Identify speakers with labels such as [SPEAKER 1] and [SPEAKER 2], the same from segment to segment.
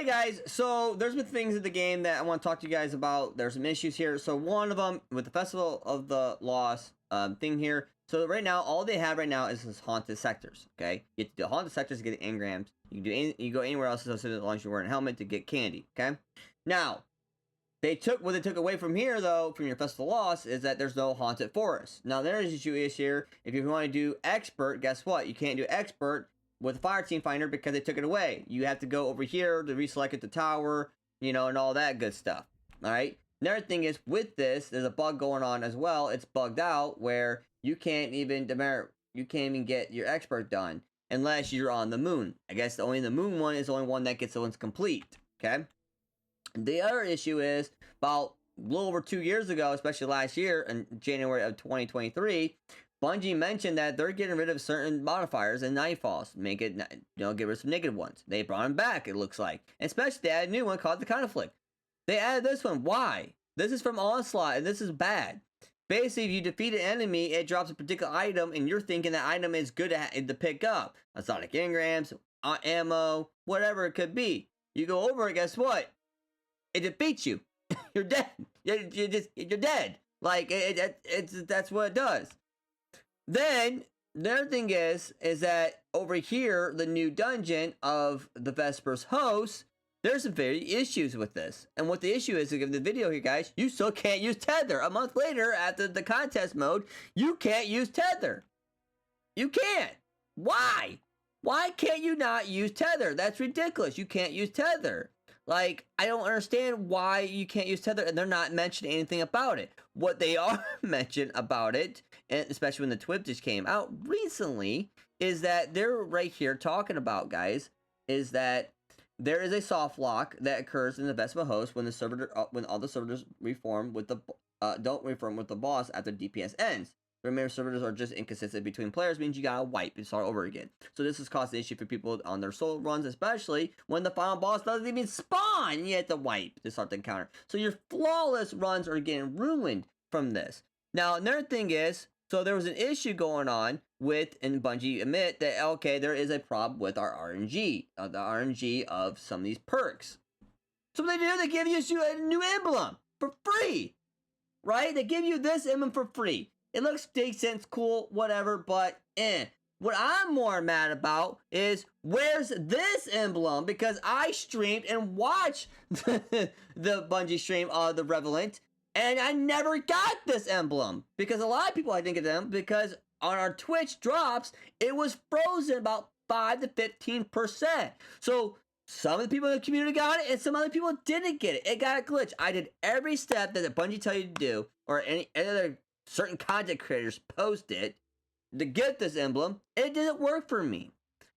[SPEAKER 1] Alright guys, so there's been things in the game that I want to talk to you guys about. There's some issues here. So one of them with the Festival of the Lost thing here. So right now, all they have right now is this haunted sectors. Okay, you have to do haunted sectors to get the engrams. You can do you go anywhere else as long as you're wearing a helmet to get candy. Okay, now what they took away from here though, from your Festival of Lost, is that there's no haunted forest. Now there's an issue here. If you want to do expert, guess what? You can't do expert with Fire Team Finder because they took it away. You have to go over here to reselect the tower, you know, and all that good stuff. All right. Another thing is with this, there's a bug going on as well. It's bugged out where you can't even get your expert done unless you're on the moon. I guess only the moon one is the only one that gets the ones complete. Okay. The other issue is about a little over 2 years ago, especially last year in January of 2023. Bungie mentioned that they're getting rid of certain modifiers in Nightfalls, get rid of some negative ones. They brought them back, it looks like. And especially they added a new one called the Conflict. They added this one. Why? This is from Onslaught, and this is bad. Basically, if you defeat an enemy, it drops a particular item, and you're thinking that item is good to pick up. Sonic engrams, ammo, whatever it could be. You go over it, guess what? It defeats you. You're dead. You're dead. Like, that's what it does. Then, the other thing is that over here, the new dungeon of the Vesper's Host, there's some very issues with this. And what the issue is, to give the video here, guys, you still can't use Tether. A month later, after the contest mode, you can't use Tether. You can't. Why? Why can't you not use Tether? That's ridiculous. You can't use Tether. Like, I don't understand why you can't use Tether, and they're not mentioning anything about it. What they are mentioning about it, and especially when the TWIP just came out recently, is that they're right here talking about, guys, is that there is a soft lock that occurs in the Vespa host when when all the servers reform with the don't reform with the boss after DPS ends. The remaining servers are just inconsistent between players, means you gotta wipe and start over again. So this has caused an issue for people on their solo runs, especially when the final boss doesn't even spawn and you have to wipe to start the encounter. So your flawless runs are getting ruined from this. Now, another thing is, so there was an issue going on with, and Bungie admit that, okay, there is a problem with our RNG, the RNG of some of these perks. So what they give you a new emblem for free, right? They give you this emblem for free. It looks decent, cool, whatever, but What I'm more mad about is, where's this emblem? Because I streamed and watched the Bungie stream of the Revenant, and I never got this emblem. Because a lot of people, I think of them, because on our Twitch drops, it was frozen about 5 to 15%. So some of the people in the community got it, and some other people didn't get it. It got a glitch. I did every step that the Bungie tell you to do, or any other certain content creators post it, to get this emblem. It didn't work for me.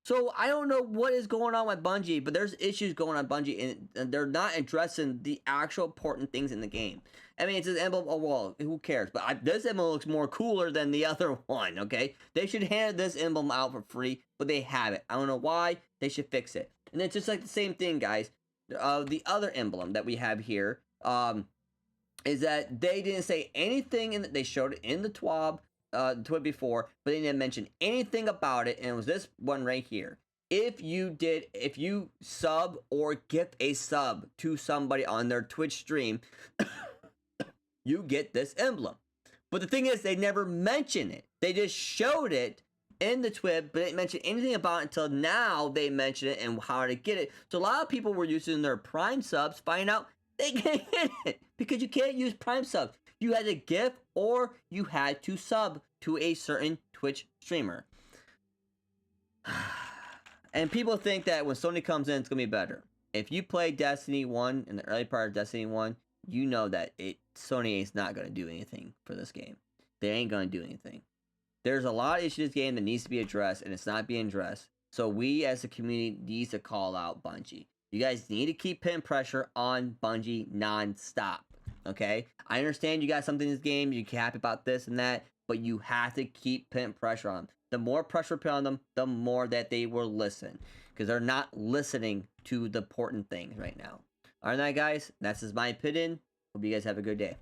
[SPEAKER 1] So I don't know what is going on with Bungie, but there's issues going on Bungie, and they're not addressing the actual important things in the game. I mean, it's an emblem, oh well, who cares? But this emblem looks more cooler than the other one, okay? They should hand this emblem out for free, but they have it. I don't know why. They should fix it. And it's just like the same thing, guys. The other emblem that we have here, is that they didn't say anything, they showed it in the TWAB, TWIP before, but they didn't mention anything about it, and it was this one right here. If you sub or gift a sub to somebody on their Twitch stream, you get this emblem. But the thing is, they never mention it. They just showed it in the TWIP, but didn't mention anything about it until now. They mention it and how to get it. So a lot of people were using their Prime subs, find out they can't get it because you can't use Prime subs. You had to gift or you had to sub to a certain Twitch streamer. And people think that when Sony comes in, it's going to be better. If you play Destiny 1 in the early part of Destiny 1, you know that Sony is not going to do anything for this game. They ain't going to do anything. There's a lot of issues in this game that needs to be addressed, and it's not being addressed. So we as a community needs to call out Bungie. You guys need to keep putting pressure on Bungie non-stop. Okay? I understand you got something in this game, you're happy about this and that, but you have to keep putting pressure on them. The more pressure put on them, the more that they will listen. Because they're not listening to the important things right now. Alright, guys? That's just my opinion. Hope you guys have a good day.